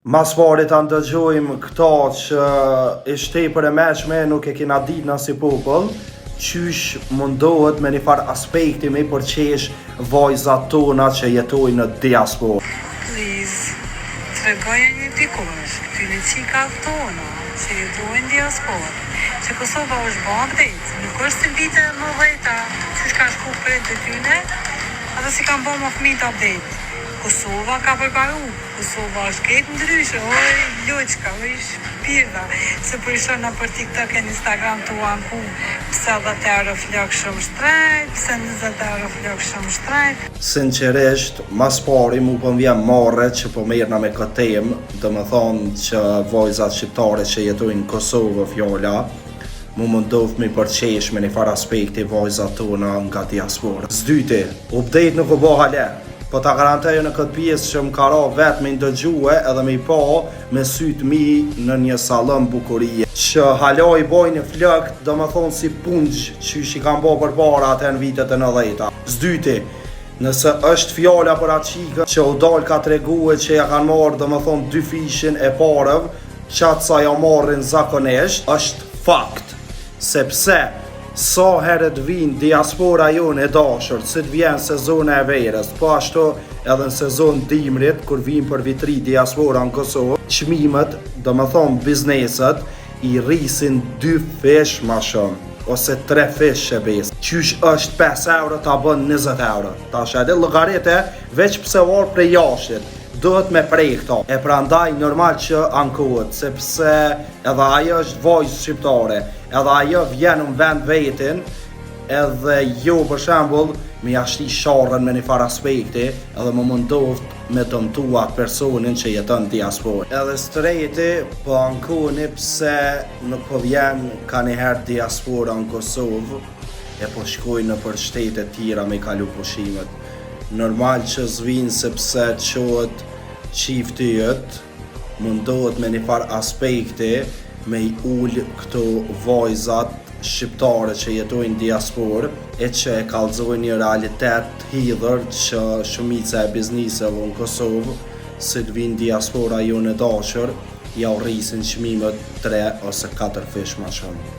Mas pari ta ndëgjojmë këta që ishte tepër e mëshme, nuk e kena ditë na si popull, qysh mundohet me një farë aspekti me i përqesh vajzat tona që jetojnë në diasporë. Please, tregoja një dikush, këtyne qikat tona që jetojnë në diasporë, që Kosova është bo update, nuk është të vite më dhejta, qysh ka shku për të tyne, atë si kam bo më fëmijët update. Kosova ka përparu, Kosova është ketë ndryshë, oj, loqka, oj, shpirda, se për isho në për TikTok e Instagram të uanku, pëse 10 euro flok shumë shtrejt, pëse 20 euro flok shumë shtrejt. Sinqerisht, mas pari mu po m'vjen marre që po merrna me këtë temë, dhe më thonë që vajzat shqiptare që jetojnë në Kosovë fjolla, mu mundoft me përqesh me një farë aspekti vajzat tona nga diaspora. S'dyti, update nuk o bo hale. Po ta garantejo në këtë pjesë që më ka ra vetë me ndëgjue edhe me i pa me sytë mi në një salon bukurie. Që hala i bojnë një flëkt, do më thonë si pungjë që i kam bo për para atë në vitet e 90-ta. S'dyti, nëse është fjalla për atë qikë që u dal ka tregue që ja kanë marrë, do më thonë 2 fishin e parëv, qatë sa ja marrin zakonisht, është fakt. Sepse sa herët vinë diaspora jonë e dashur, si të vjen sezona e verës, po ashtu edhe në sezon dimrit, kur vinë për vitri diaspora në Kosovë, çmimet, do më thonë bizneset, i rrisin 2 fish ma shumë, ose 3 fish që besë. Qysh është 5 euro ta bën 20 euro. Ta shedhe llogarite veç pse varë prej jashtit. Duhet me prej këto. E prandaj normal që ankohet, sepse edhe ajo është vajzë shqiptare, edhe ajo vjen në vend vetin, edhe jo për shembull me jashti sharrën me një farë aspekti, edhe më mundoft me dëmtua personin që jeton në diasporë. Edhe strejti po ankoheni pse nuk po vjen ka njëherë diaspora në Kosovë, e po shkojnë në për shtete tjera me kalu pushimet. Normal që zvinë sepse qohet qifti jëtë, mundohet me një farë aspekti me i ullë këto vajzat shqiptare që jetojnë diasporë, e që e kallëzojnë një realitet hidhër që shumica e bizniseve në Kosovë, si të vinë diaspora jonë e dashur, ja u rrisin çmimet 3 ose 4 fish ma shumë.